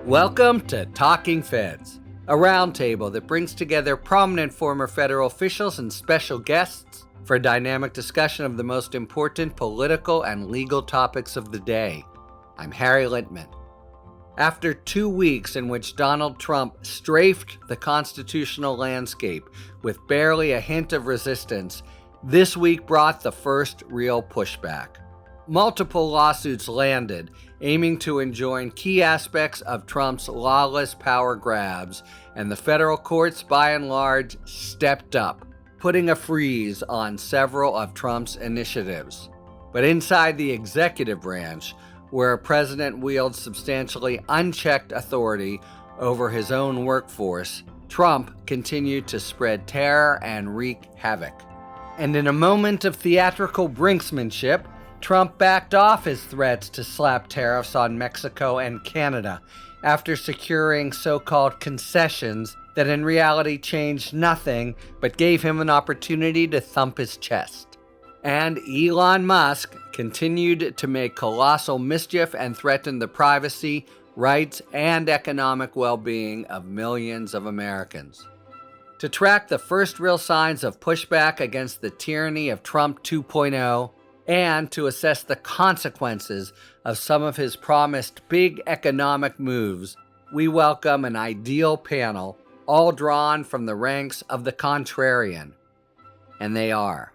Welcome to Talking Feds, a roundtable that brings together prominent former federal officials and special guests for a dynamic discussion of the most important political and legal topics of the day. I'm Harry Littman. After 2 weeks in which Donald Trump strafed the constitutional landscape with barely a hint of resistance, this week brought the first real pushback. Multiple lawsuits landed, aiming to enjoin key aspects of Trump's lawless power grabs, and the federal courts, by and large, stepped up, putting a freeze on several of Trump's initiatives. But inside the executive branch, where a president wields substantially unchecked authority over his own workforce, Trump continued to spread terror and wreak havoc. And in a moment of theatrical brinksmanship, Trump backed off his threats to slap tariffs on Mexico and Canada after securing so-called concessions that in reality changed nothing but gave him an opportunity to thump his chest. And Elon Musk continued to make colossal mischief and threaten the privacy, rights, and economic well-being of millions of Americans. To track the first real signs of pushback against the tyranny of Trump 2.0, and to assess the consequences of some of his promised big economic moves, we welcome an ideal panel, all drawn from the ranks of the contrarian. And they are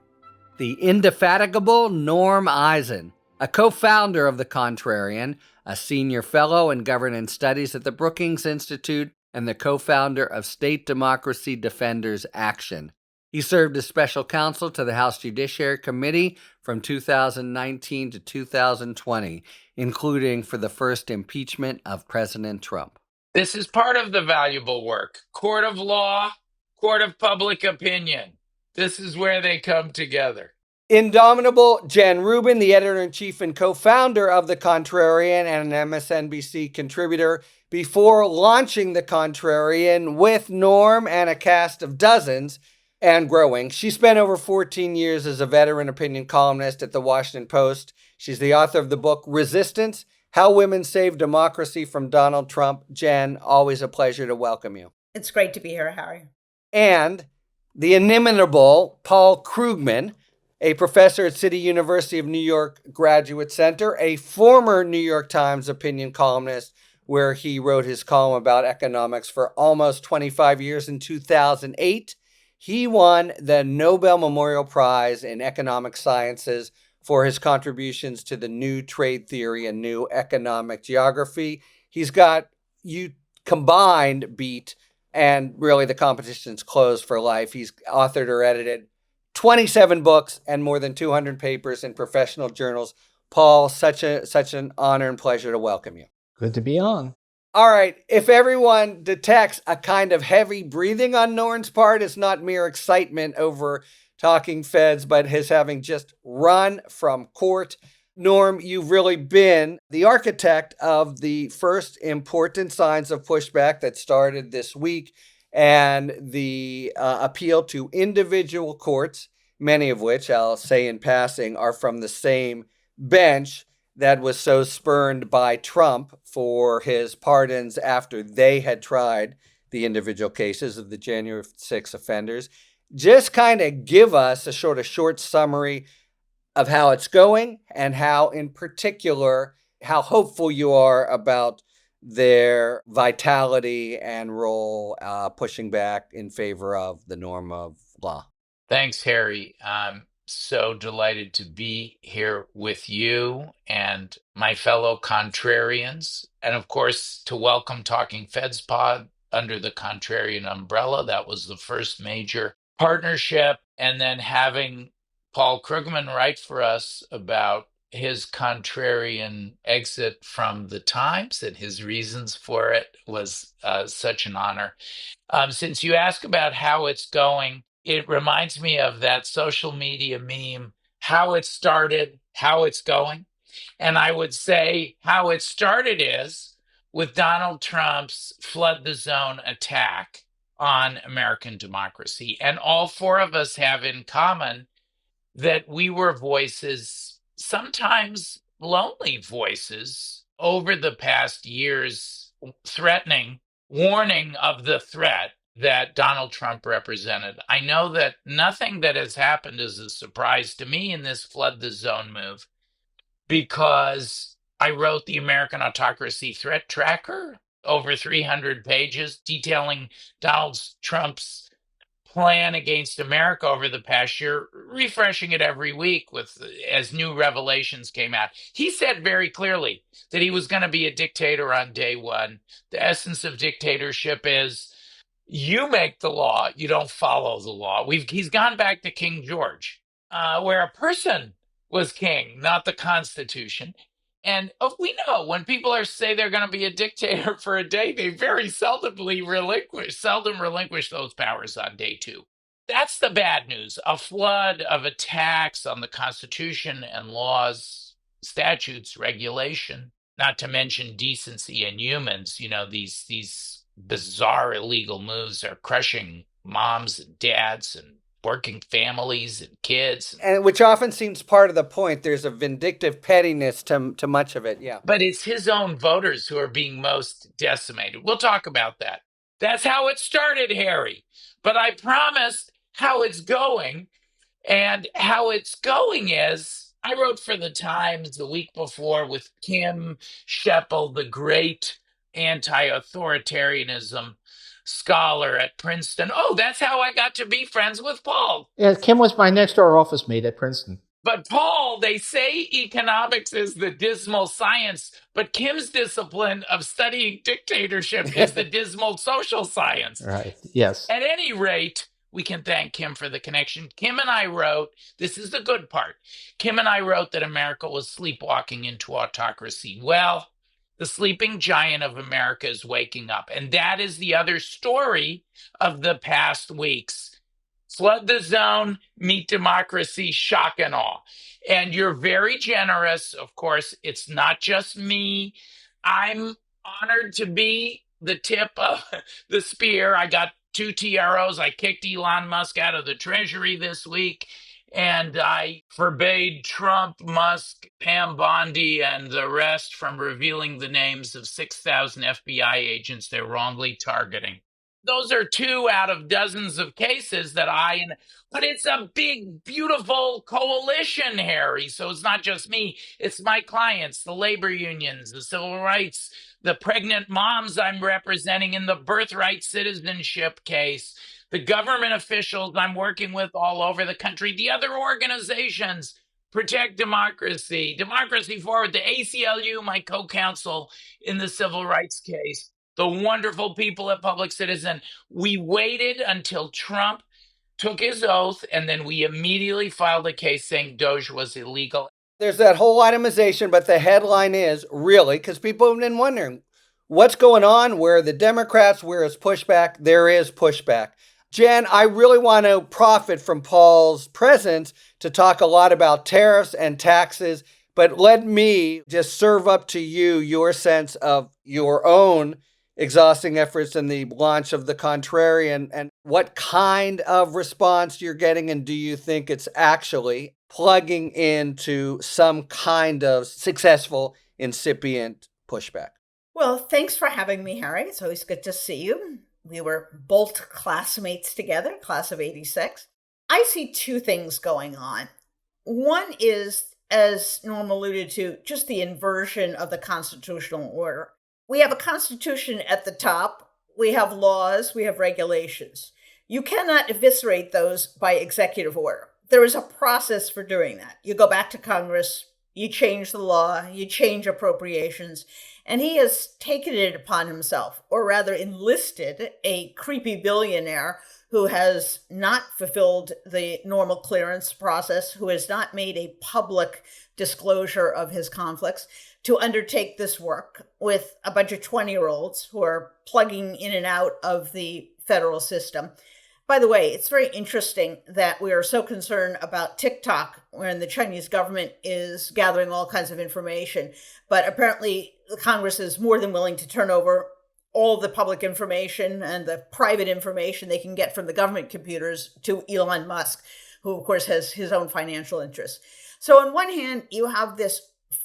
the indefatigable Norm Eisen, a co-founder of the Contrarian, a senior fellow in governance studies at the Brookings Institute, and the co-founder of State Democracy Defenders Action. He served as special counsel to the House Judiciary Committee from 2019 to 2020, including for the first impeachment of President Trump. This is part of the valuable work. Court of law, court of public opinion. This is where they come together. Indomitable Jen Rubin, the editor-in-chief and co-founder of The Contrarian and an MSNBC contributor, before launching The Contrarian with Norm and a cast of dozens, and growing. She spent over 14 years as a veteran opinion columnist at the Washington Post. She's the author of the book Resistance: How Women Saved Democracy from Donald Trump. Jen, always a pleasure to welcome you. It's great to be here, Harry. And the inimitable Paul Krugman, a professor at City University of New York Graduate Center, a former New York Times opinion columnist, where he wrote his column about economics for almost 25 years in 2008. He won the Nobel Memorial Prize in Economic Sciences for his contributions to the new trade theory and new economic geography. He's got you combined beat, and really the competition's closed for life. He's authored or edited 27 books and more than 200 papers in professional journals. Paul, such an honor and pleasure to welcome you. Good to be on. All right, if everyone detects a kind of heavy breathing on Norm's part, it's not mere excitement over Talking Feds, but his having just run from court. Norm, you've really been the architect of the first important signs of pushback that started this week, and the appeal to individual courts, many of which, I'll say in passing, are from the same bench that was so spurned by Trump for his pardons after they had tried the individual cases of the January 6 offenders. Just kind of give us a short summary of how it's going and how, in particular, how hopeful you are about their vitality and role pushing back in favor of the norm of law. Thanks, Harry. So delighted to be here with you and my fellow contrarians. And of course, to welcome Talking Feds Pod under the Contrarian umbrella. That was the first major partnership. And then having Paul Krugman write for us about his contrarian exit from the Times and his reasons for it was such an honor. Since you ask about how it's going, it reminds me of that social media meme, how it started, how it's going. And I would say how it started is with Donald Trump's flood the zone attack on American democracy. And all four of us have in common that we were voices, sometimes lonely voices, over the past years threatening warning of the threat that Donald Trump represented. I know that nothing that has happened is a surprise to me in this flood the zone move, because I wrote the American Autocracy Threat Tracker, over 300 pages detailing Donald Trump's plan against America over the past year, refreshing it every week with as new revelations came out. He said very clearly that he was going to be a dictator on day one. The essence of dictatorship is you make the law, you don't follow the law. He's gone back to King George, where a person was king, not the Constitution. And we know when people say they're going to be a dictator for a day, they very seldom relinquish those powers on day two. That's the bad news. A flood of attacks on the Constitution and laws, statutes, regulation, not to mention decency and humans. These bizarre illegal moves are crushing moms and dads and working families and kids. And which often seems part of the point. There's a vindictive pettiness to much of it, yeah. But it's his own voters who are being most decimated. We'll talk about that. That's how it started, Harry. But I promised how it's going. And how it's going is, I wrote for the Times the week before with Kim Sheppel, the great anti-authoritarianism scholar at Princeton. Oh, that's how I got to be friends with Paul. Yeah, Kim was my next door office mate at Princeton. But Paul, they say economics is the dismal science, but Kim's discipline of studying dictatorship is the dismal social science. Right, yes. At any rate, we can thank Kim for the connection. Kim and I wrote, this is the good part. Kim and I wrote that America was sleepwalking into autocracy. Well, the sleeping giant of America is waking up. And that is the other story of the past weeks. Flood the zone, meet democracy, shock and awe. And you're very generous. Of course, it's not just me. I'm honored to be the tip of the spear. I got 2 TROs. I kicked Elon Musk out of the Treasury this week. And I forbade Trump, Musk, Pam Bondi, and the rest from revealing the names of 6,000 FBI agents they're wrongly targeting. Those are 2 out of dozens of cases that but it's a big, beautiful coalition, Harry. So it's not just me. It's my clients, the labor unions, the civil rights, the pregnant moms I'm representing in the birthright citizenship case, the government officials I'm working with all over the country, the other organizations, Protect Democracy, Democracy Forward, the ACLU, my co-counsel in the civil rights case, the wonderful people at Public Citizen. We waited until Trump took his oath, and then we immediately filed a case saying Doge was illegal. There's that whole itemization, but the headline is really, because people have been wondering, what's going on? Where are the Democrats? Where is pushback? There is pushback. Jen, I really want to profit from Paul's presence to talk a lot about tariffs and taxes, but let me just serve up to you your sense of your own exhausting efforts in the launch of the Contrarian and what kind of response you're getting, and do you think it's actually plugging into some kind of successful incipient pushback? Well, thanks for having me, Harry. It's always good to see you. We were both classmates together, class of 86. I see 2 things going on. One is, as Norm alluded to, just the inversion of the constitutional order. We have a constitution at the top, we have laws, we have regulations. You cannot eviscerate those by executive order. There is a process for doing that. You go back to Congress, you change the law, you change appropriations, and he has taken it upon himself, or rather enlisted a creepy billionaire who has not fulfilled the normal clearance process, who has not made a public disclosure of his conflicts, to undertake this work with a bunch of 20-year-olds who are plugging in and out of the federal system. By the way, it's very interesting that we are so concerned about TikTok when the Chinese government is gathering all kinds of information, but apparently the Congress is more than willing to turn over all the public information and the private information they can get from the government computers to Elon Musk, who of course has his own financial interests. So on one hand, you have this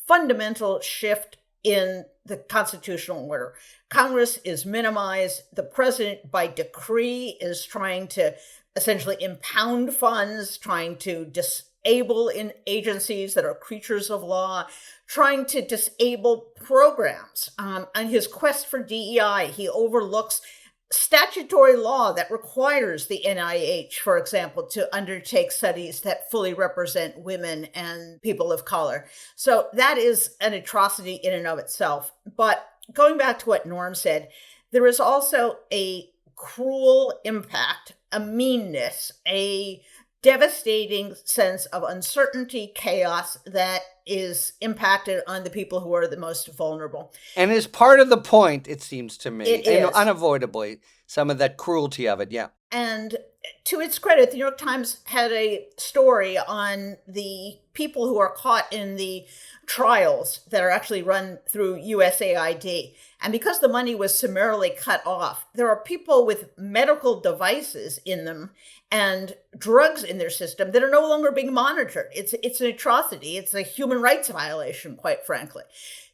fundamental shift in the constitutional order. Congress is minimized. The president, by decree, is trying to essentially impound funds, trying to disable in agencies that are creatures of law, trying to disable programs. On his quest for DEI, he overlooks statutory law that requires the NIH, for example, to undertake studies that fully represent women and people of color. So that is an atrocity in and of itself. But going back to what Norm said, there is also a cruel impact, a meanness, a devastating sense of uncertainty, chaos that is impacted on the people who are the most vulnerable. And is part of the point, it seems to me. It is. Unavoidably, some of that cruelty of it, yeah. And to its credit, the New York Times had a story on the people who are caught in the trials that are actually run through USAID. And because the money was summarily cut off, there are people with medical devices in them and drugs in their system that are no longer being monitored. It's an atrocity. It's a human rights violation, quite frankly.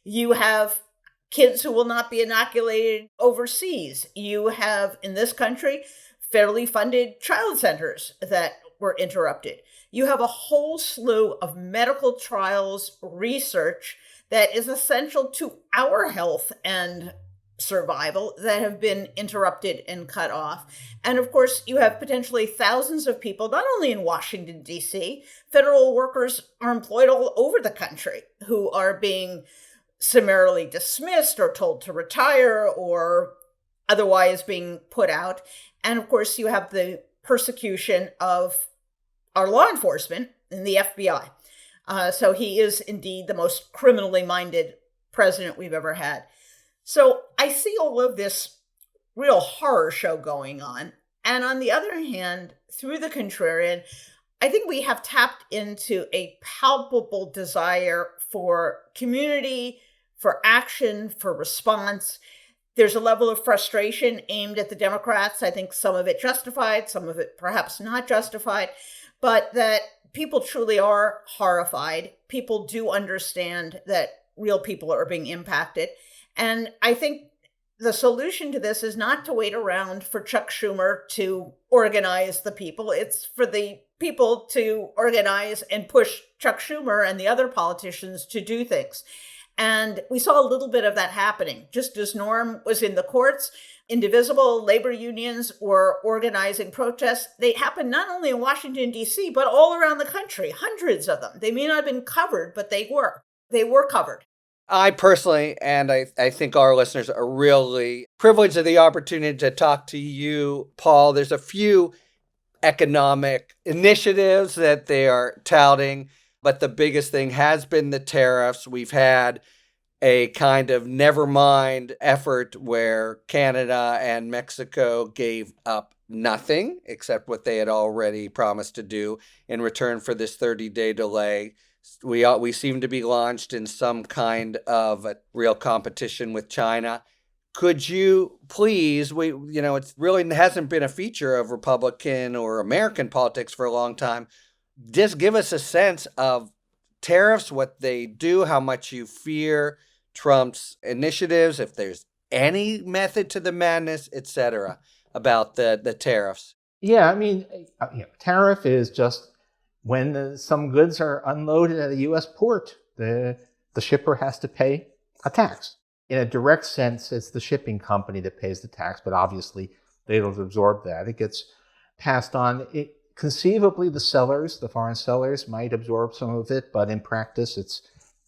You have kids who will not be inoculated overseas. You have, in this country, federally funded child centers that were interrupted. You have a whole slew of medical trials, research that is essential to our health and survival that have been interrupted and cut off. And of course, you have potentially thousands of people, not only in Washington, D.C., federal workers are employed all over the country who are being summarily dismissed or told to retire or otherwise being put out. And of course, you have the persecution of our law enforcement and the FBI. So he is indeed the most criminally minded president we've ever had. So I see all of this real horror show going on. And on the other hand, through the contrarian, I think we have tapped into a palpable desire for community, for action, for response. There's a level of frustration aimed at the Democrats. I think some of it justified, some of it perhaps not justified, but that people truly are horrified. People do understand that real people are being impacted. And I think the solution to this is not to wait around for Chuck Schumer to organize the people. It's for the people to organize and push Chuck Schumer and the other politicians to do things. And we saw a little bit of that happening. Just as Norm was in the courts, indivisible labor unions were organizing protests. They happened not only in Washington, D.C., but all around the country, hundreds of them. They may not have been covered, but they were. They were covered. I personally, and I think our listeners are really privileged of the opportunity to talk to you, Paul. There's a few economic initiatives that they are touting, but the biggest thing has been the tariffs. We've had a kind of nevermind effort where Canada and Mexico gave up nothing except what they had already promised to do in return for this 30-day delay. We seem to be launched in some kind of a real competition with China. Could you please, it really hasn't been a feature of Republican or American politics for a long time. Just give us a sense of tariffs, what they do, how much you fear Trump's initiatives, if there's any method to the madness, etc., about the tariffs. Yeah, I mean, tariff is just when some goods are unloaded at a U.S. port, the shipper has to pay a tax. In a direct sense, it's the shipping company that pays the tax, but obviously they don't absorb that. It gets passed on. Conceivably, the foreign sellers might absorb some of it, but in practice, it's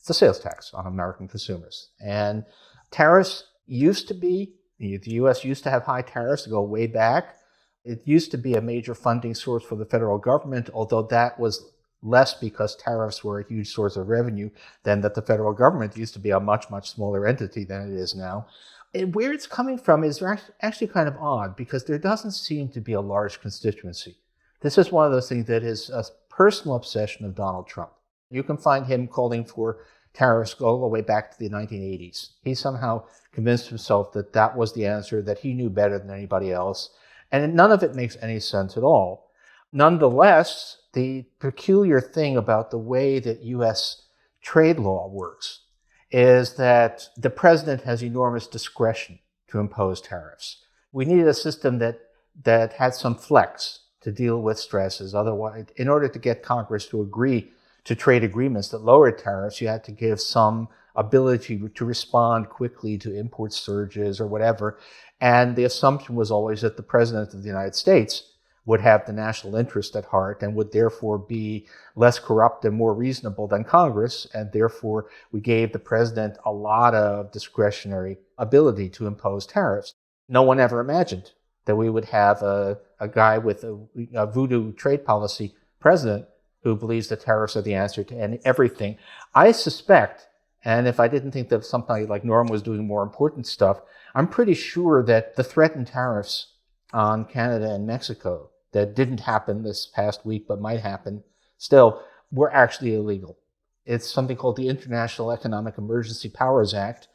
the sales tax on American consumers. And tariffs used to be, the U.S. used to have high tariffs to go way back. It used to be a major funding source for the federal government, although that was less because tariffs were a huge source of revenue than that the federal government used to be a much, much smaller entity than it is now. And where it's coming from is actually kind of odd because there doesn't seem to be a large constituency. This is one of those things that is a personal obsession of Donald Trump. You can find him calling for tariffs all the way back to the 1980s. He somehow convinced himself that that was the answer, that he knew better than anybody else. And none of it makes any sense at all. Nonetheless, the peculiar thing about the way that U.S. trade law works is that the president has enormous discretion to impose tariffs. We needed a system that had some flex to deal with stresses. Otherwise, in order to get Congress to agree to trade agreements that lowered tariffs, you had to give some ability to respond quickly to import surges or whatever. And the assumption was always that the president of the United States would have the national interest at heart and would therefore be less corrupt and more reasonable than Congress. And therefore, we gave the president a lot of discretionary ability to impose tariffs. No one ever imagined that we would have a guy with a voodoo trade policy president who believes that tariffs are the answer to everything. I suspect, and if I didn't think that somebody like Norm was doing more important stuff, I'm pretty sure that the threatened tariffs on Canada and Mexico that didn't happen this past week but might happen still were actually illegal. It's something called the International Economic Emergency Powers Act,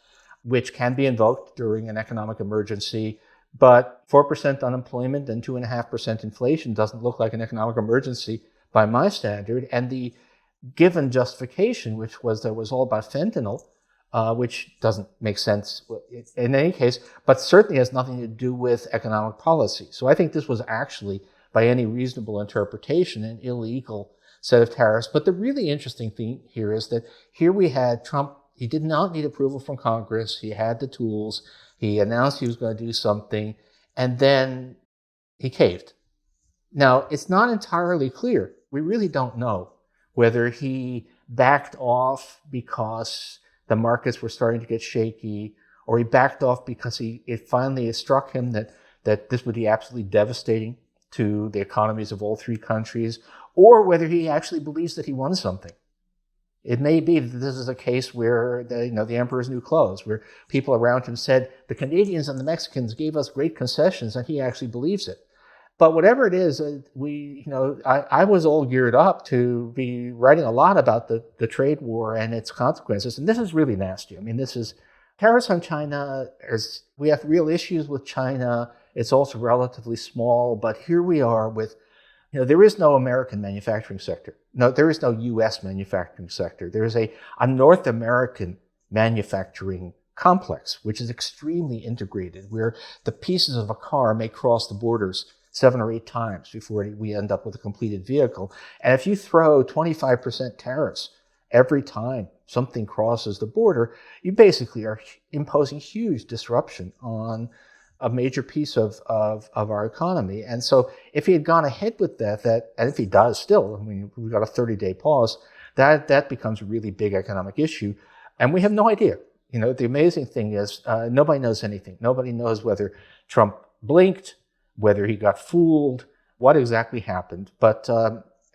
which can be invoked during an economic emergency. But 4% unemployment and 2.5% inflation doesn't look like an economic emergency by my standard. And the given justification, which was that it was all about fentanyl, which doesn't make sense in any case, but certainly has nothing to do with economic policy. So I think this was actually, by any reasonable interpretation, an illegal set of tariffs. But the really interesting thing here is that here we had Trump. He did not need approval from Congress. He had the tools. He announced he was going to do something, and then he caved. Now, it's not entirely clear. We really don't know whether he backed off because the markets were starting to get shaky, or he backed off because it finally struck him that this would be absolutely devastating to the economies of all three countries, or whether he actually believes that he won something. It may be that this is a case where the emperor's new clothes, where people around him said, the Canadians and the Mexicans gave us great concessions, and he actually believes it. But whatever it is, I was all geared up to be writing a lot about the trade war and its consequences. And this is really nasty. I mean, tariffs on China. We have real issues with China. It's also relatively small, but here we are with, there is no American manufacturing sector. No, there is no U.S. manufacturing sector. There is a North American manufacturing complex, which is extremely integrated, where the pieces of a car may cross the borders 7 or 8 times before we end up with a completed vehicle. And if you throw 25% tariffs every time something crosses the border, you basically are imposing huge disruption on a major piece of our economy. And so if he had gone ahead with that, and if he does still, we've got a 30-day pause, that becomes a really big economic issue. And we have no idea. The amazing thing is nobody knows anything. Nobody knows whether Trump blinked, whether he got fooled, what exactly happened. But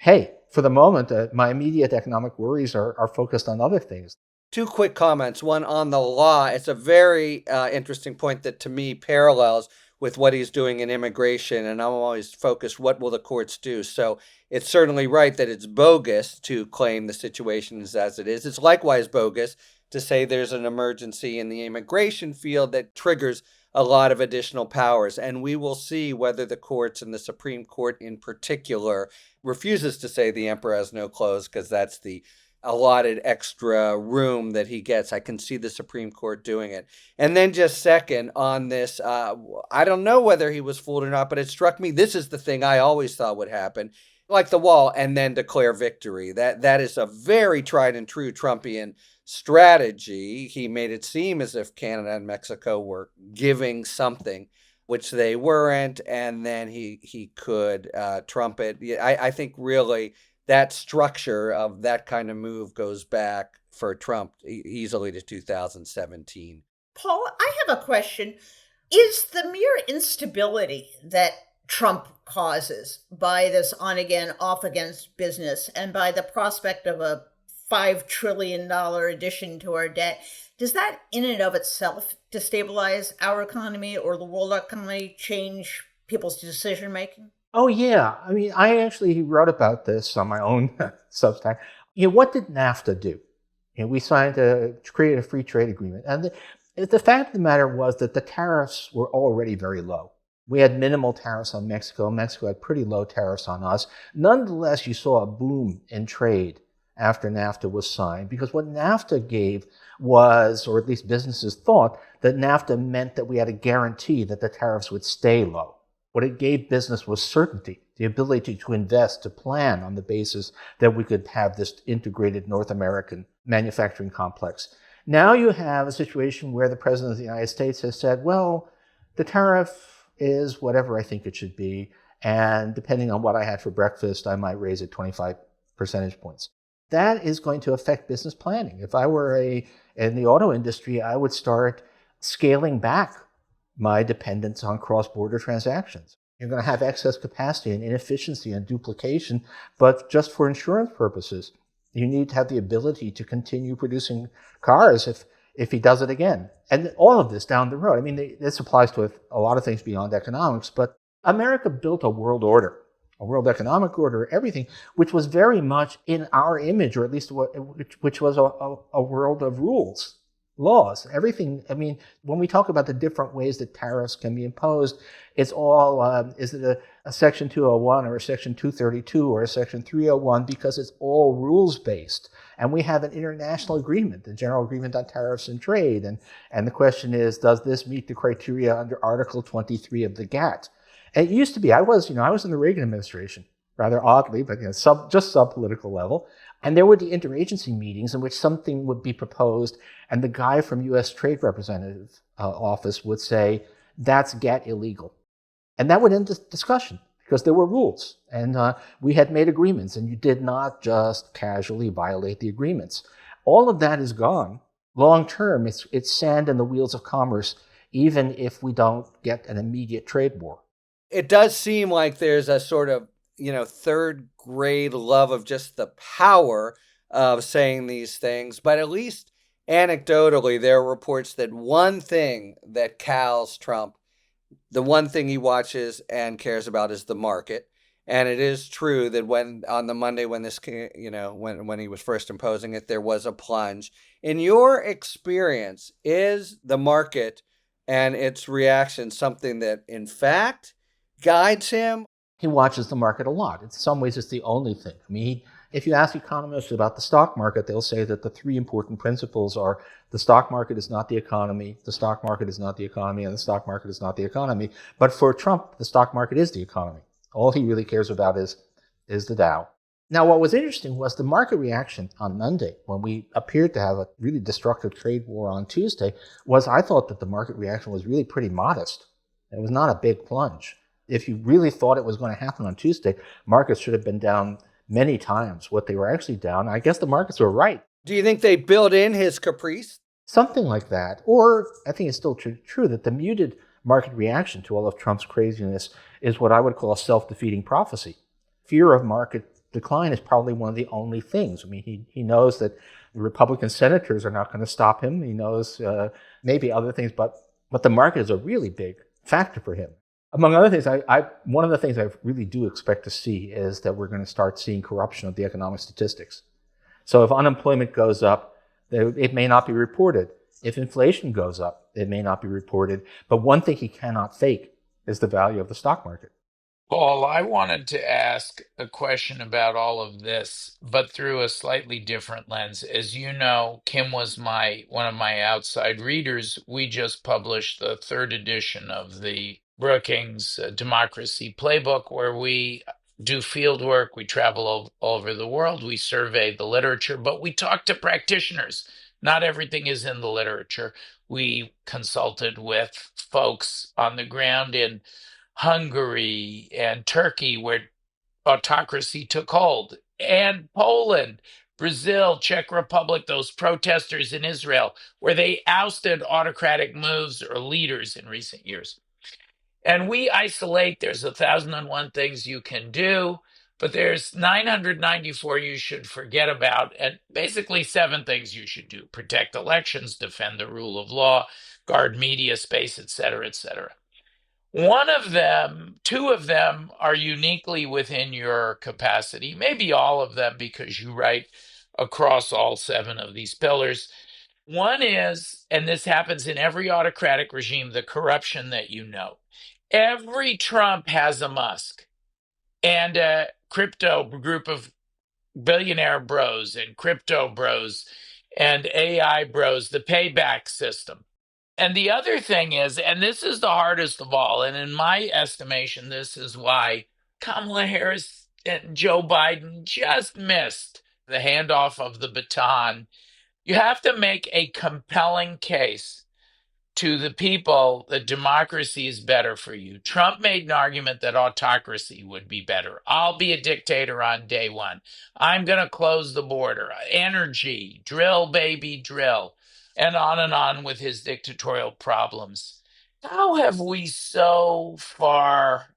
hey, for the moment, my immediate economic worries are focused on other things. 2 quick comments. One on the law. It's a very interesting point that to me parallels with what he's doing in immigration. And I'm always focused, what will the courts do? So it's certainly right that it's bogus to claim the situation is as it is. It's likewise bogus to say there's an emergency in the immigration field that triggers a lot of additional powers. And we will see whether the courts, and the Supreme Court in particular, refuses to say the emperor has no clothes, because that's the allotted extra room that he gets. I can see the Supreme Court doing it. And then just second on this, I don't know whether he was fooled or not, but it struck me, this is the thing I always thought would happen, like the wall, and then declare victory. That is a very tried and true Trumpian strategy. He made it seem as if Canada and Mexico were giving something, which they weren't, and then he could trump it. I think really that structure of that kind of move goes back for Trump easily to 2017. Paul, I have a question. Is the mere instability that Trump causes by this on-again, off-against business, and by the prospect of a $5 trillion addition to our debt, does that in and of itself destabilize our economy or the world economy, change people's decision-making? Oh, yeah. I actually wrote about this on my own Substack. What did NAFTA do? We signed to create a free trade agreement. And the fact of the matter was that the tariffs were already very low. We had minimal tariffs on Mexico. Mexico had pretty low tariffs on us. Nonetheless, you saw a boom in trade after NAFTA was signed, because what NAFTA gave was, or at least businesses thought, that NAFTA meant that we had a guarantee that the tariffs would stay low. What it gave business was certainty, the ability to invest, to plan on the basis that we could have this integrated North American manufacturing complex. Now you have a situation where the President of the United States has said, well, the tariff is whatever I think it should be, and depending on what I had for breakfast, I might raise it 25 percentage points. That is going to affect business planning. If I were in the auto industry, I would start scaling back my dependence on cross-border transactions. You're going to have excess capacity and inefficiency and duplication, but just for insurance purposes, you need to have the ability to continue producing cars if he does it again. And all of this down the road. I mean, this applies to a lot of things beyond economics, but America built a world order, a world economic order, everything, which was very much in our image, or at least which was a world of rules, laws, everything. I mean, when we talk about the different ways that tariffs can be imposed, it's all, is it a Section 201 or a Section 232 or a Section 301, because it's all rules-based. And we have an international agreement, the General Agreement on Tariffs and Trade. And the question is, does this meet the criteria under Article 23 of the GATT? And it used to be, I was in the Reagan administration, rather oddly, but just sub-political level. And there would be interagency meetings in which something would be proposed, and the guy from U.S. Trade Representative Office would say, that's GATT illegal. And that would end the discussion, because there were rules, and we had made agreements, and you did not just casually violate the agreements. All of that is gone. Long term, it's sand in the wheels of commerce, even if we don't get an immediate trade war. It does seem like there's a sort of, third grade love of just the power of saying these things. But at least anecdotally, there are reports that one thing that cowls Trump, the one thing he watches and cares about, is the market. And it is true that on the Monday when this, when he was first imposing it, there was a plunge. In your experience, is the market and its reaction something that, in fact, guides him? He watches the market a lot. In some ways, it's the only thing. I mean, if you ask economists about the stock market, they'll say that the three important principles are the stock market is not the economy, the stock market is not the economy, and the stock market is not the economy. But for Trump, the stock market is the economy. All he really cares about is the Dow. Now, what was interesting was the market reaction on Monday, when we appeared to have a really destructive trade war on Tuesday, was I thought that the market reaction was really pretty modest. It was not a big plunge. If you really thought it was going to happen on Tuesday, markets should have been down many times what they were actually down. I guess the markets were right. Do you think they built in his caprice? Something like that. Or I think it's still true that the muted market reaction to all of Trump's craziness is what I would call a self-defeating prophecy. Fear of market decline is probably one of the only things. I mean, he knows that the Republican senators are not going to stop him. He knows maybe other things, but the market is a really big factor for him. Among other things, one of the things I really do expect to see is that we're going to start seeing corruption of the economic statistics. So if unemployment goes up, it may not be reported. If inflation goes up, it may not be reported. But one thing he cannot fake is the value of the stock market. Paul, I wanted to ask a question about all of this, but through a slightly different lens. As you know, Kim was one of my outside readers. We just published the third edition of the Brookings Democracy Playbook, where we do field work. We travel all over the world. We survey the literature, but we talk to practitioners. Not everything is in the literature. We consulted with folks on the ground in Hungary and Turkey, where autocracy took hold, and Poland, Brazil, Czech Republic, those protesters in Israel, where they ousted autocratic moves or leaders in recent years. And we isolate, there's 1,001 things you can do, but there's 994 you should forget about, and basically 7 things you should do: protect elections, defend the rule of law, guard media space, et cetera, et cetera. One of them, 2 of them are uniquely within your capacity, maybe all of them, because you write across all 7 of these pillars. One is, and this happens in every autocratic regime, the corruption that you know. Every Trump has a Musk and a crypto group of billionaire bros and crypto bros and AI bros, the payback system. And the other thing is, and this is the hardest of all, and in my estimation, this is why Kamala Harris and Joe Biden just missed the handoff of the baton. You have to make a compelling case to the people that democracy is better for you. Trump made an argument that autocracy would be better. I'll be a dictator on day one. I'm going to close the border. Energy, drill, baby, drill, and on with his dictatorial problems. How have we so far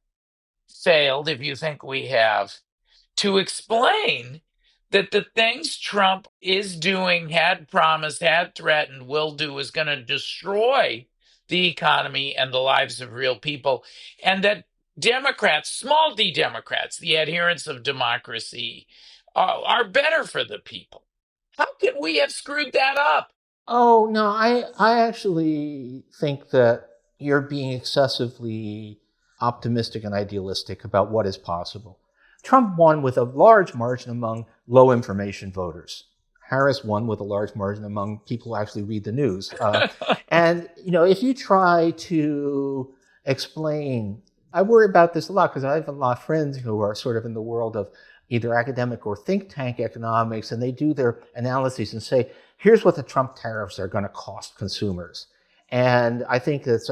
failed, if you think we have, to explain that the things Trump is doing, had promised, had threatened, will do is going to destroy the economy and the lives of real people, and that Democrats, small d Democrats, the adherents of democracy, are better for the people? How could we have screwed that up? Oh, no, I actually think that you're being excessively optimistic and idealistic about what is possible. Trump won with a large margin among low information voters. Harris won with a large margin among people who actually read the news. And, if you try to explain, I worry about this a lot because I have a lot of friends who are sort of in the world of either academic or think tank economics, and they do their analyses and say, here's what the Trump tariffs are going to cost consumers. And I think it's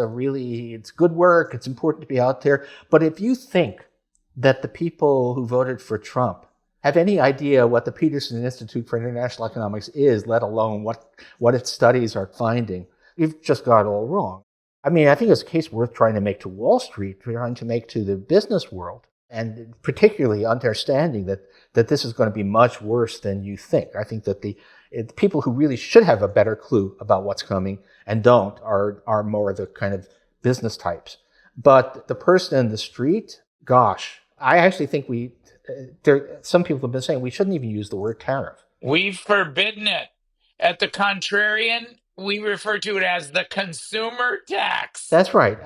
good work. It's important to be out there. But if you think that the people who voted for Trump have any idea what the Peterson Institute for International Economics is, let alone what its studies are finding, you've just got it all wrong. I mean, I think it's a case worth trying to make to Wall Street, trying to make to the business world, and particularly understanding that this is going to be much worse than you think. I think that the people who really should have a better clue about what's coming and don't are more the kind of business types. But the person in the street, gosh, I actually think some people have been saying we shouldn't even use the word tariff. We've forbidden it. At the Contrarian, we refer to it as the consumer tax. That's right.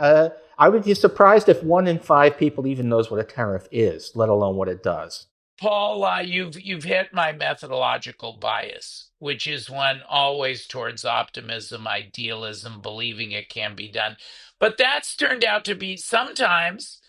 I would be surprised if 1 in 5 people even knows what a tariff is, let alone what it does. Paul, you've hit my methodological bias, which is one always towards optimism, idealism, believing it can be done. But that's turned out to be sometimes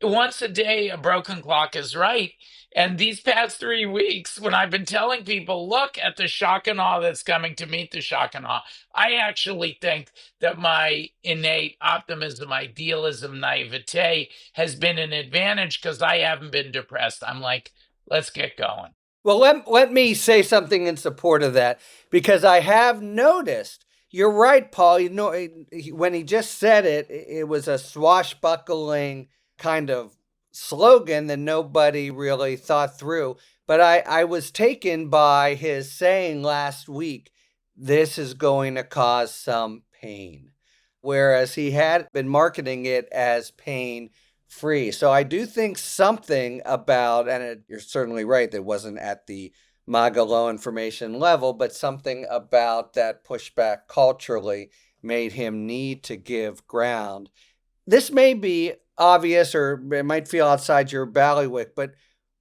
once a day, a broken clock is right. And these past 3 weeks, when I've been telling people, look at the shock and awe that's coming to meet the shock and awe, I actually think that my innate optimism, idealism, naivete has been an advantage because I haven't been depressed. I'm like, let's get going. Well, let me say something in support of that, because I have noticed, you're right, Paul, when he just said it, it was a swashbuckling kind of slogan that nobody really thought through. But I was taken by his saying last week, this is going to cause some pain, whereas he had been marketing it as pain-free. So I do think something about, and you're certainly right, that wasn't at the MAGA low information level, but something about that pushback culturally made him need to give ground. This may be obvious, or it might feel outside your bailiwick, but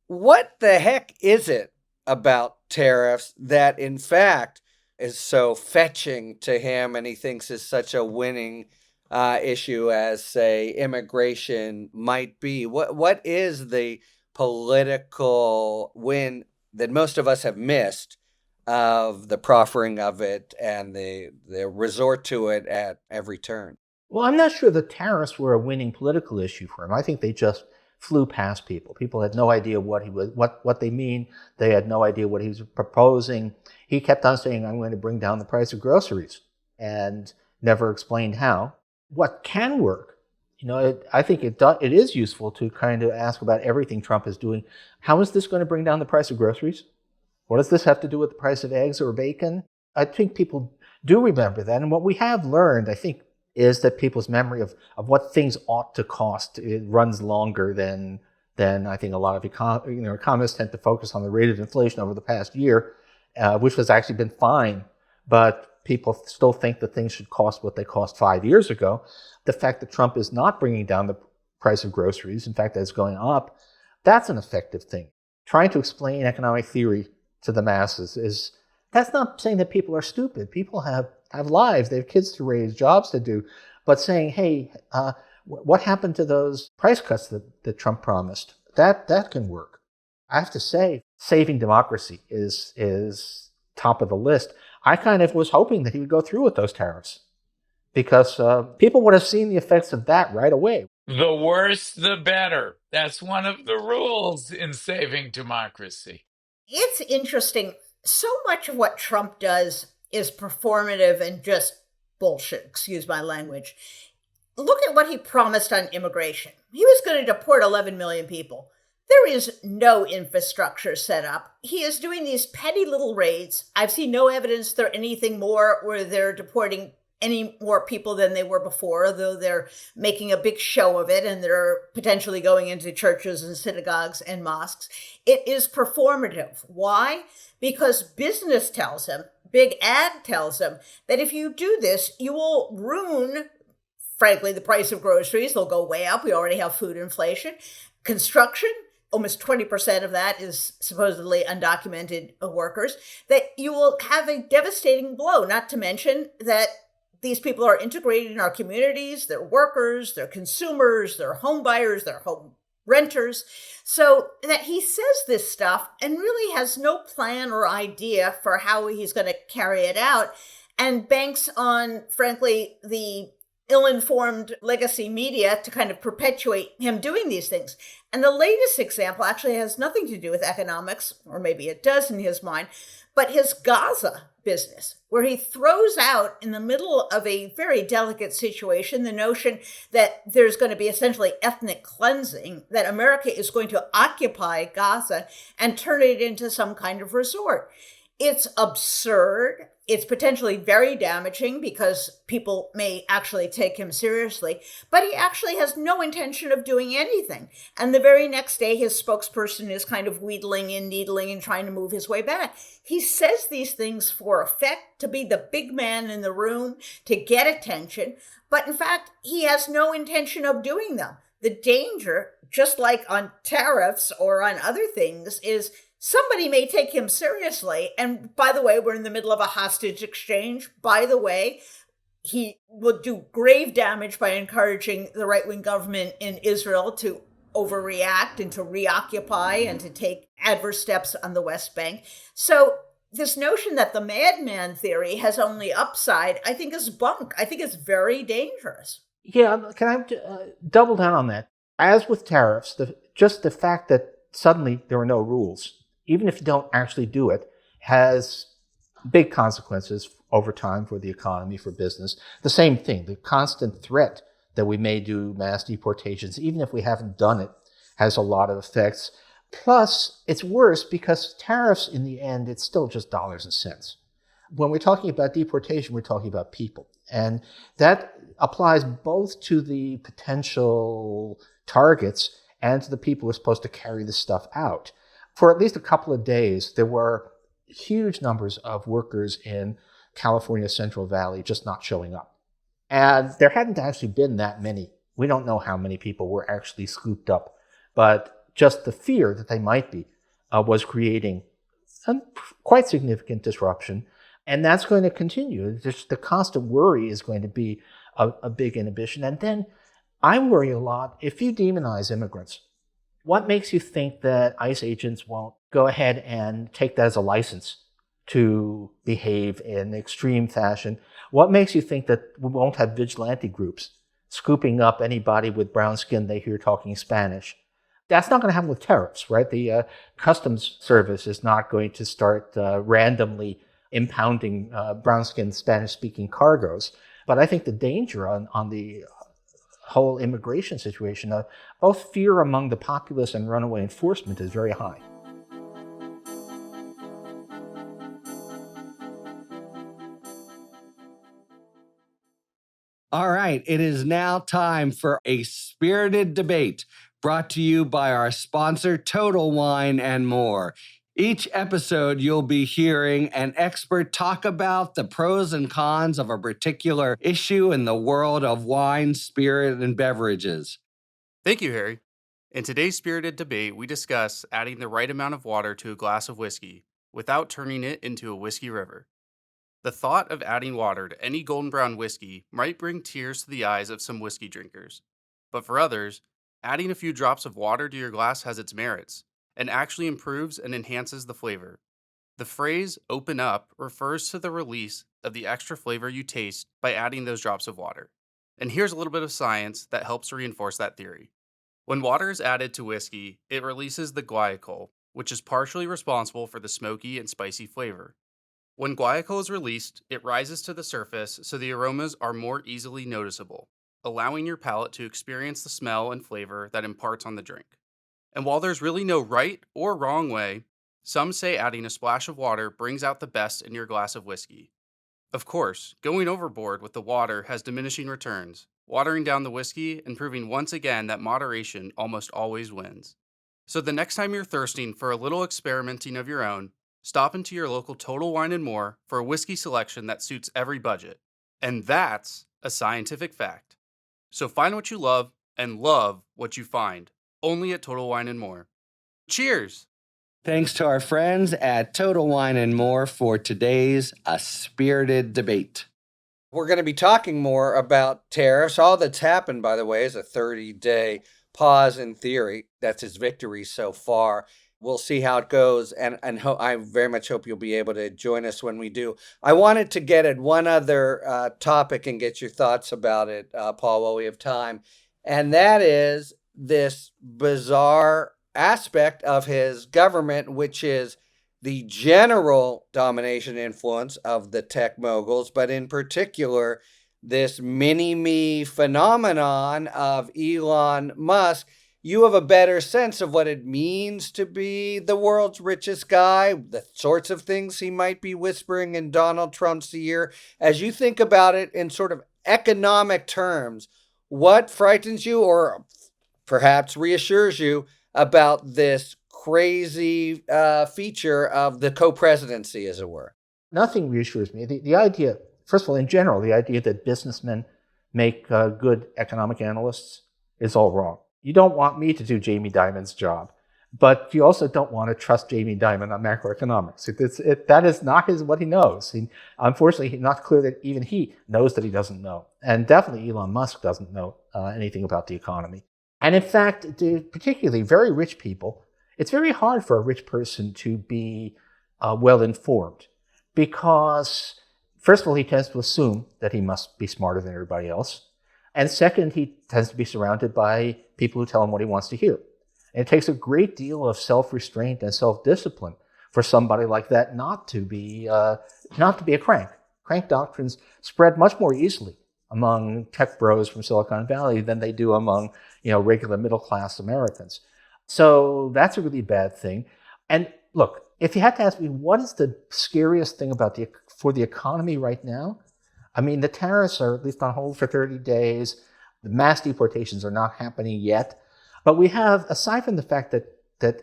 what the heck is it about tariffs that in fact is so fetching to him and he thinks is such a winning issue as, say, immigration might be? What is the political win that most of us have missed of the proffering of it and the resort to it at every turn? Well, I'm not sure the tariffs were a winning political issue for him. I think they just flew past people. People had no idea what they mean. They had no idea what he was proposing. He kept on saying, I'm going to bring down the price of groceries, and never explained how. What can work? I think it is useful to kind of ask about everything Trump is doing. How is this going to bring down the price of groceries? What does this have to do with the price of eggs or bacon? I think people do remember that. And what we have learned, I think, is that people's memory of what things ought to cost, it runs longer than I think a lot of economists tend to focus on the rate of inflation over the past year, which has actually been fine. But people still think that things should cost what they cost 5 years ago. The fact that Trump is not bringing down the price of groceries, in fact, that it's going up, that's an effective thing. trying to explain economic theory to the masses is, that's not saying that people are stupid. People have lives, they have kids to raise, jobs to do, but saying, hey, what happened to those price cuts that Trump promised? That can work. I have to say, saving democracy is top of the list. I kind of was hoping that he would go through with those tariffs because people would have seen the effects of that right away. The worse, the better. That's one of the rules in saving democracy. It's interesting. So much of what Trump does is performative and just bullshit, excuse my language. Look at what he promised on immigration. He was going to deport 11 million people. There is no infrastructure set up. He is doing these petty little raids. I've seen no evidence they're anything more where they're deporting any more people than they were before, though they're making a big show of it and they're potentially going into churches and synagogues and mosques. It is performative. Why? Because business tells him, big ad tells him, that if you do this, you will ruin, frankly, the price of groceries. They'll go way up. We already have food inflation. Construction, almost 20% of that is supposedly undocumented workers, that you will have a devastating blow, not to mention that these people are integrated in our communities. They're workers, they're consumers, they're home buyers, they're home renters. So that he says this stuff and really has no plan or idea for how he's going to carry it out, and banks on, frankly, the ill-informed legacy media to kind of perpetuate him doing these things. And the latest example actually has nothing to do with economics, or maybe it does in his mind, but his Gaza business, where he throws out in the middle of a very delicate situation the notion that there's going to be essentially ethnic cleansing, that America is going to occupy Gaza and turn it into some kind of resort. It's absurd. It's potentially very damaging because people may actually take him seriously, but he actually has no intention of doing anything. And the very next day, his spokesperson is kind of wheedling and needling and trying to move his way back. He says these things for effect, to be the big man in the room, to get attention, but in fact, he has no intention of doing them. The danger, just like on tariffs or on other things, is somebody may take him seriously. And by the way, we're in the middle of a hostage exchange. By the way, he will do grave damage by encouraging the right-wing government in Israel to overreact and to reoccupy and to take adverse steps on the West Bank. So this notion that the madman theory has only upside, I think, is bunk. I think it's very dangerous. Yeah, can I double down on that? As with tariffs, just the fact that suddenly there are no rules, even if you don't actually do it, has big consequences over time for the economy, for business. The same thing, the constant threat that we may do mass deportations, even if we haven't done it, has a lot of effects. Plus, it's worse because tariffs, in the end, it's still just dollars and cents. When we're talking about deportation, we're talking about people. And that applies both to the potential targets and to the people who are supposed to carry this stuff out. For at least a couple of days, there were huge numbers of workers in California Central Valley just not showing up. And there hadn't actually been that many. We don't know how many people were actually scooped up, but just the fear that they might be was creating a quite significant disruption. And that's going to continue. Just the constant worry is going to be a big inhibition. And then I worry a lot if you demonize immigrants. What makes you think that ICE agents won't go ahead and take that as a license to behave in extreme fashion? What makes you think that we won't have vigilante groups scooping up anybody with brown skin they hear talking Spanish? That's not going to happen with tariffs, right? The Customs Service is not going to start randomly impounding brown-skinned Spanish-speaking cargoes. But I think the danger on the whole immigration situation, both fear among the populace and runaway enforcement is very high. All right, it is now time for a spirited debate brought to you by our sponsor, Total Wine and More. Each episode, you'll be hearing an expert talk about the pros and cons of a particular issue in the world of wine, spirit, and beverages. Thank you, Harry. In today's spirited debate, we discuss adding the right amount of water to a glass of whiskey without turning it into a whiskey river. The thought of adding water to any golden brown whiskey might bring tears to the eyes of some whiskey drinkers. But for others, adding a few drops of water to your glass has its merits and actually improves and enhances the flavor. The phrase open up refers to the release of the extra flavor you taste by adding those drops of water. And here's a little bit of science that helps reinforce that theory. When water is added to whiskey, it releases the guaiacol, which is partially responsible for the smoky and spicy flavor. When guaiacol is released, it rises to the surface so the aromas are more easily noticeable, allowing your palate to experience the smell and flavor that imparts on the drink. And while there's really no right or wrong way, some say adding a splash of water brings out the best in your glass of whiskey. Of course, going overboard with the water has diminishing returns, watering down the whiskey and proving once again that moderation almost always wins. So the next time you're thirsting for a little experimenting of your own, stop into your local Total Wine & More for a whiskey selection that suits every budget. And that's a scientific fact. So find what you love and love what you find, only at Total Wine & More. Cheers! Thanks to our friends at Total Wine & More for today's A Spirited Debate. We're going to be talking more about tariffs. All that's happened, by the way, is a 30-day pause in theory. That's his victory so far. We'll see how it goes, and I very much hope you'll be able to join us when we do. I wanted to get at one other topic and get your thoughts about it, Paul, while we have time, and that is this bizarre aspect of his government, which is the general domination influence of the tech moguls, but in particular, this mini-me phenomenon of Elon Musk. You have a better sense of what it means to be the world's richest guy, the sorts of things he might be whispering in Donald Trump's ear. As you think about it in sort of economic terms, what frightens you or perhaps reassures you about this crazy feature of the co-presidency, as it were? Nothing reassures me. The idea, first of all, in general, the idea that businessmen make good economic analysts is all wrong. You don't want me to do Jamie Dimon's job, but you also don't want to trust Jamie Dimon on macroeconomics. That is not what he knows. Unfortunately, it's not clear that even he knows that he doesn't know. And definitely Elon Musk doesn't know anything about the economy. And in fact, particularly very rich people, it's very hard for a rich person to be well-informed because, first of all, he tends to assume that he must be smarter than everybody else. And second, he tends to be surrounded by people who tell him what he wants to hear. And it takes a great deal of self-restraint and self-discipline for somebody like that not to be a crank. Crank doctrines spread much more easily among tech bros from Silicon Valley than they do among regular middle-class Americans. So that's a really bad thing. And look, if you had to ask me what is the scariest thing for the economy right now, I mean, the tariffs are at least on hold for 30 days. The mass deportations are not happening yet. But we have, aside from the fact that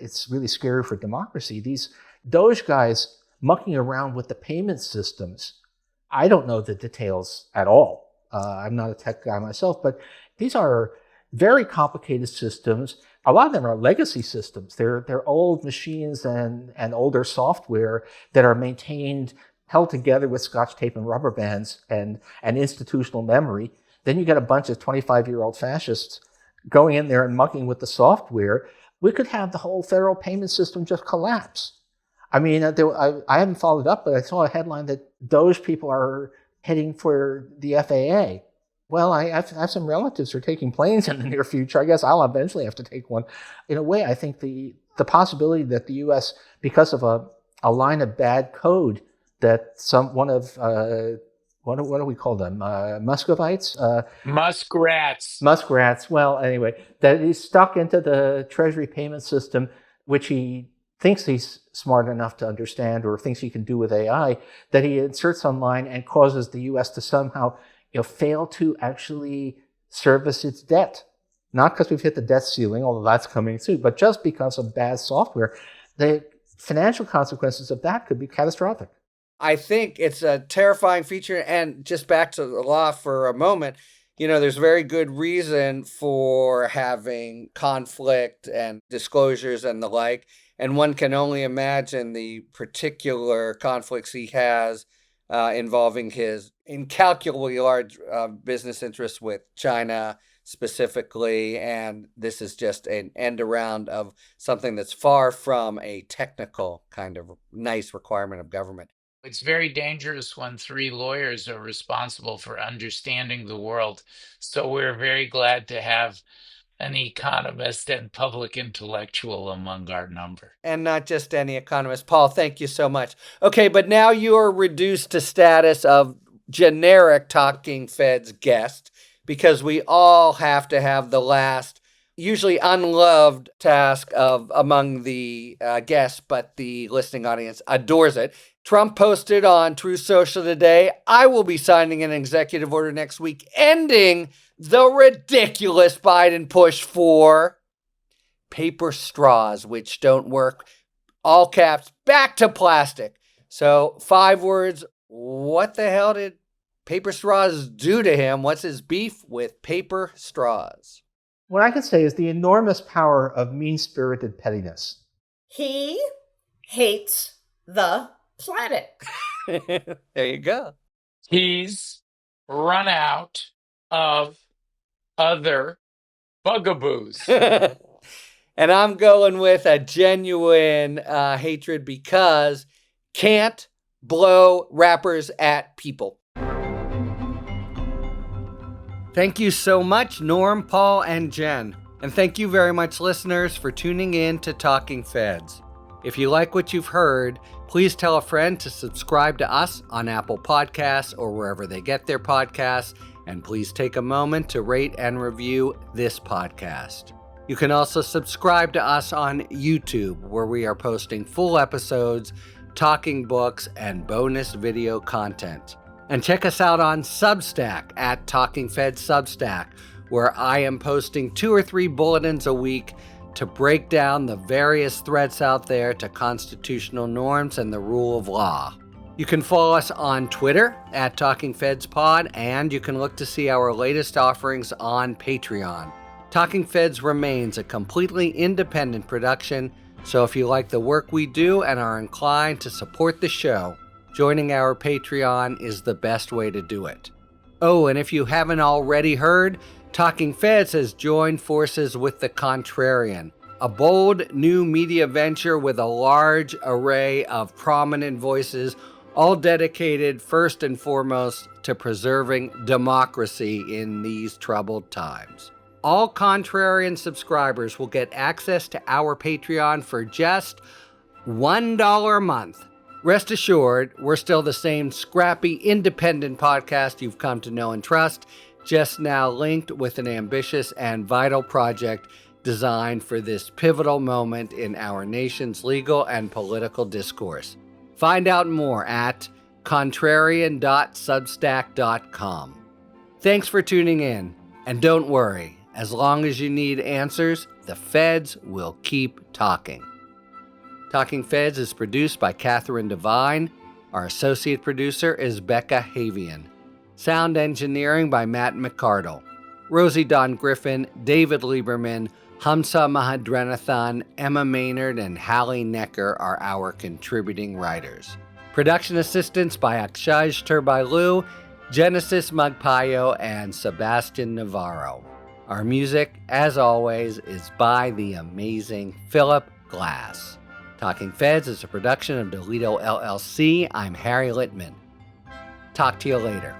it's really scary for democracy, these Doge guys mucking around with the payment systems. I don't know the details at all. I'm not a tech guy myself, but these are very complicated systems. A lot of them are legacy systems. They're old machines and older software that are held together with scotch tape and rubber bands and institutional memory. Then you get a bunch of 25-year-old fascists going in there and mucking with the software. We could have the whole federal payment system just collapse. I mean, I haven't followed up, but I saw a headline that those people are heading for the FAA. Well, I have some relatives who are taking planes in the near future. I guess I'll eventually have to take one. In a way, I think the possibility that the U.S., because of a line of bad code, that what do we call them? Muscovites? Muskrats. Well, anyway, that he's stuck into the Treasury payment system, which he thinks he's smart enough to understand or thinks he can do with AI, that he inserts online and causes the U.S. to somehow fail to actually service its debt. Not because we've hit the debt ceiling, although that's coming soon, but just because of bad software. The financial consequences of that could be catastrophic. I think it's a terrifying feature. And just back to the law for a moment, there's very good reason for having conflict and disclosures and the like. And one can only imagine the particular conflicts he has involving his incalculably large business interests with China specifically. And this is just an end around of something that's far from a technical kind of nice requirement of government. It's very dangerous when 3 lawyers are responsible for understanding the world. So we're very glad to have an economist and public intellectual among our number. And not just any economist. Paul, thank you so much. Okay, but now you are reduced to status of generic Talking Feds guest, because we all have to have the last, usually unloved task of among the guests, but the listening audience adores it. Trump posted on Truth Social today, I will be signing an executive order next week ending the ridiculous Biden push for paper straws, which don't work. All caps, back to plastic. So 5 words. What the hell did paper straws do to him? What's his beef with paper straws? What I can say is the enormous power of mean-spirited pettiness. He hates the planet. There you go. He's run out of other bugaboos. And I'm going with a genuine hatred because can't blow rappers at people. Thank you so much, Norm, Paul, and Jen. And thank you very much, listeners, for tuning in to Talking Feds. If you like what you've heard, please tell a friend to subscribe to us on Apple Podcasts or wherever they get their podcasts. And please take a moment to rate and review this podcast. You can also subscribe to us on YouTube, where we are posting full episodes, talking books, and bonus video content. And check us out on Substack at Talking Fed Substack, where I am posting 2 or 3 bulletins a week to break down the various threats out there to constitutional norms and the rule of law. You can follow us on Twitter at Talking Feds Pod, and you can look to see our latest offerings on Patreon. Talking Feds remains a completely independent production, so if you like the work we do and are inclined to support the show, joining our Patreon is the best way to do it. Oh, and if you haven't already heard, Talking Feds has joined forces with the Contrarian, a bold new media venture with a large array of prominent voices, all dedicated first and foremost to preserving democracy in these troubled times. All Contrarian subscribers will get access to our Patreon for just $1 a month. Rest assured, we're still the same scrappy, independent podcast you've come to know and trust, just now linked with an ambitious and vital project designed for this pivotal moment in our nation's legal and political discourse. Find out more at contrarian.substack.com. Thanks for tuning in, and don't worry, as long as you need answers, the feds will keep talking. Talking Feds is produced by Catherine Devine. Our associate producer is Becca Havian. Sound engineering by Matt McCardle. Rosie Don Griffin, David Lieberman, Hamza Mahadrenathan, Emma Maynard, and Hallie Necker are our contributing writers. Production assistance by Akshaj Turbailu, Genesis Magpayo, and Sebastian Navarro. Our music, as always, is by the amazing Philip Glass. Talking Feds is a production of Delito LLC. I'm Harry Littman. Talk to you later.